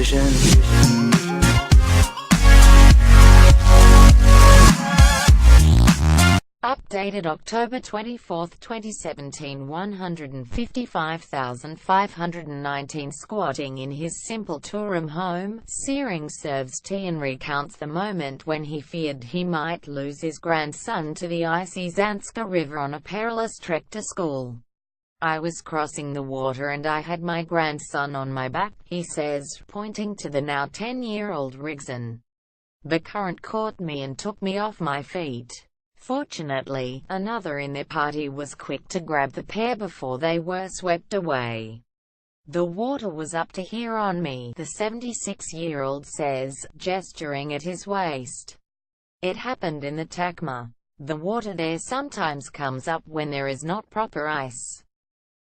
vision. Updated October 24, 2017. 155,519 squatting in his simple two-room home. Searing serves tea and recounts the moment when he feared he might lose his grandson to the icy Zanskar River on a perilous trek to school. "I was crossing the water and I had my grandson on my back," he says, pointing to the now 10-year-old Rigzin. "The current caught me and took me off my feet. Fortunately, another in their party was quick to grab the pair before they were swept away. The water was up to here on me," the 76-year-old says, gesturing at his waist. "It happened in the Takma. The water there sometimes comes up when there is not proper ice.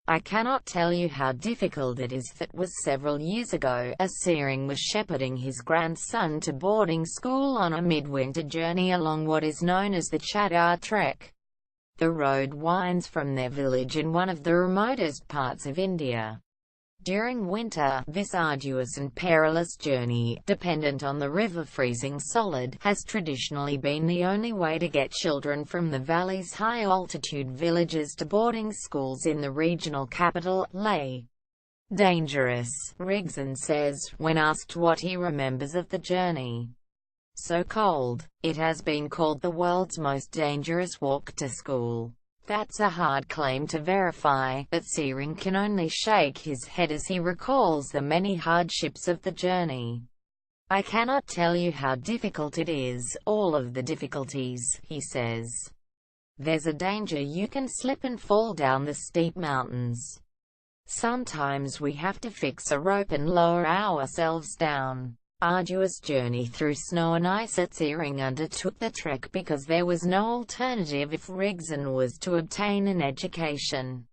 I cannot tell you how difficult it is." That was several years ago, as Searing was shepherding his grandson to boarding school on a midwinter journey along what is known as the Chadar Trek. The road winds from their village in one of the remotest parts of India. During winter, this arduous and perilous journey, dependent on the river freezing solid, has traditionally been the only way to get children from the valley's high-altitude villages to boarding schools in the regional capital, Leh. "Dangerous," Rigzin says, when asked what he remembers of the journey. "So cold. It has been called the world's most dangerous walk to school." That's a hard claim to verify, but Searing can only shake his head as he recalls the many hardships of the journey. "I cannot tell you how difficult it is, all of the difficulties," he says. "There's a danger you can slip and fall down the steep mountains. Sometimes we have to fix a rope and lower ourselves down." Arduous journey through snow and ice. Searing undertook the trek because there was no alternative if Rigzin was to obtain an education.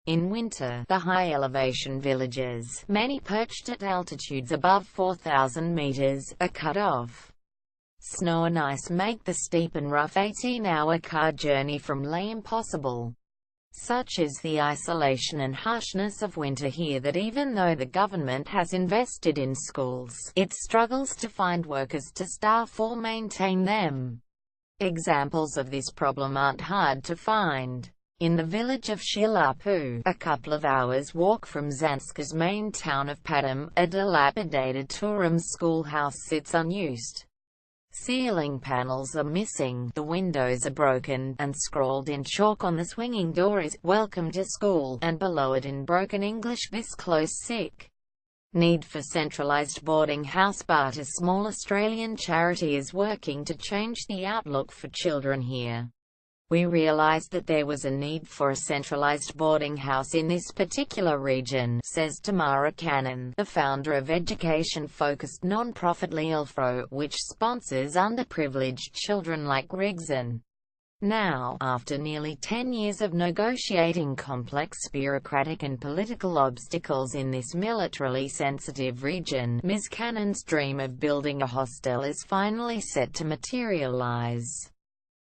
In winter, the high-elevation villages, many perched at altitudes above 4,000 meters, are cut off. Snow and ice make the steep and rough 18-hour car journey from Leh impossible. Such is the isolation and harshness of winter here that even though the government has invested in schools, it struggles to find workers to staff or maintain them. Examples of this problem aren't hard to find. In the village of Shilapu, a couple of hours' walk from Zanskar's main town of Padam, a dilapidated two-room schoolhouse sits unused. Ceiling panels are missing, the windows are broken, and scrawled in chalk on the swinging door is, "Welcome to school," and below it in broken English, "This close sick." Need for centralized boarding house. But a small Australian charity is working to change the outlook for children here. "We realized that there was a need for a centralized boarding house in this particular region," says Tamara Cannon, the founder of education-focused non-profit Lealfro, which sponsors underprivileged children like Rigzin. Now, after nearly 10 years of negotiating complex bureaucratic and political obstacles in this militarily sensitive region, Ms. Cannon's dream of building a hostel is finally set to materialize.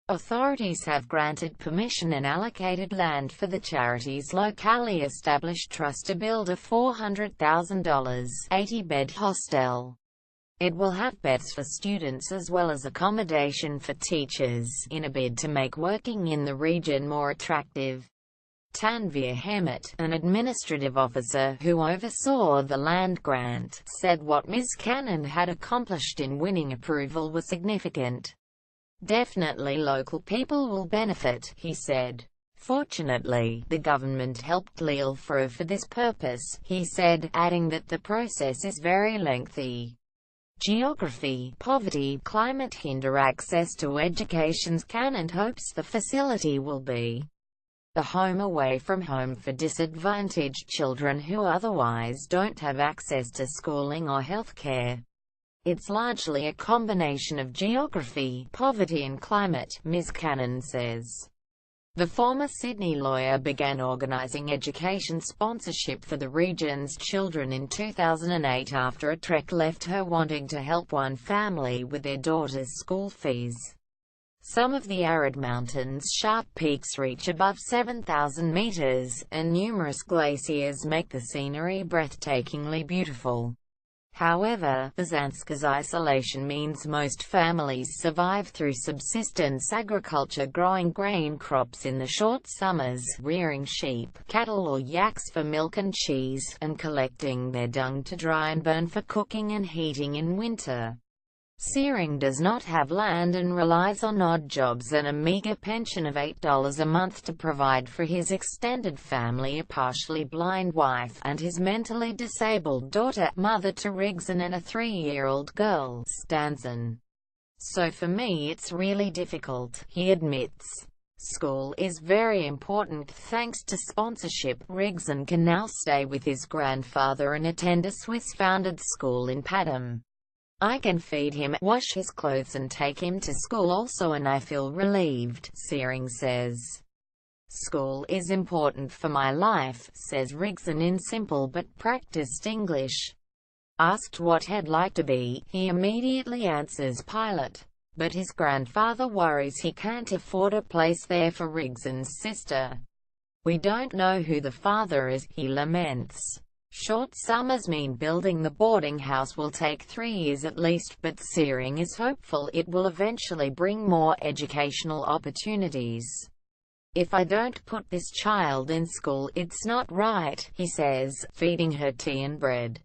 Authorities have granted permission and allocated land for the charity's locally established trust to build a $400,000, 80-bed hostel. It will have beds for students as well as accommodation for teachers, in a bid to make working in the region more attractive. Tanvir Hemant, an administrative officer who oversaw the land grant, said what Ms. Cannon had accomplished in winning approval was significant. "Definitely local people will benefit," he said. "Fortunately, the government helped Lealfro for this purpose," he said, adding that the process is very lengthy. Geography, poverty, climate hinder access to education. Cannon hopes the facility will be the home away from home for disadvantaged children who otherwise don't have access to schooling or health care. "It's largely a combination of geography, poverty and climate," Ms. Cannon says. The former Sydney lawyer began organising education sponsorship for the region's children in 2008 after a trek left her wanting to help one family with their daughter's school fees. Some of the arid mountains' sharp peaks reach above 7,000 meters, and numerous glaciers make the scenery breathtakingly beautiful. However, Byzantsky's isolation means most families survive through subsistence agriculture, growing grain crops in the short summers, rearing sheep, cattle or yaks for milk and cheese, and collecting their dung to dry and burn for cooking and heating in winter. Searing does not have land and relies on odd jobs and a meager pension of $8 a month to provide for his extended family, a partially blind wife, and his mentally disabled daughter, mother to Rigson, and a 3-year-old girl, Stanson. "So for me it's really difficult," he admits. School is very important. Thanks to sponsorship, Rigson can now stay with his grandfather and attend a Swiss-founded school in Padam. "I can feed him, wash his clothes and take him to school also, and I feel relieved," Searing says. "School is important for my life," says Rigson in simple but practiced English. Asked what he'd like to be, he immediately answers pilot. But his grandfather worries he can't afford a place there for Rigson's sister. "We don't know who the father is," he laments. Short summers mean building the boarding house will take 3 years at least, but Searing is hopeful it will eventually bring more educational opportunities. "If I don't put this child in school, it's not right," he says, feeding her tea and bread.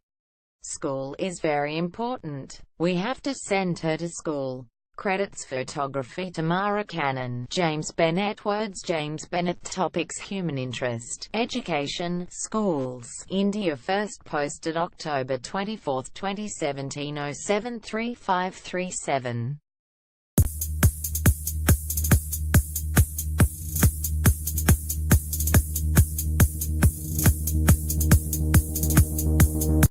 "School is very important. We have to send her to school." Credits: photography Tamara Cannon, James Bennett, words James Bennett, topics human interest, education, schools, India. First posted October 24, 2017. 073537.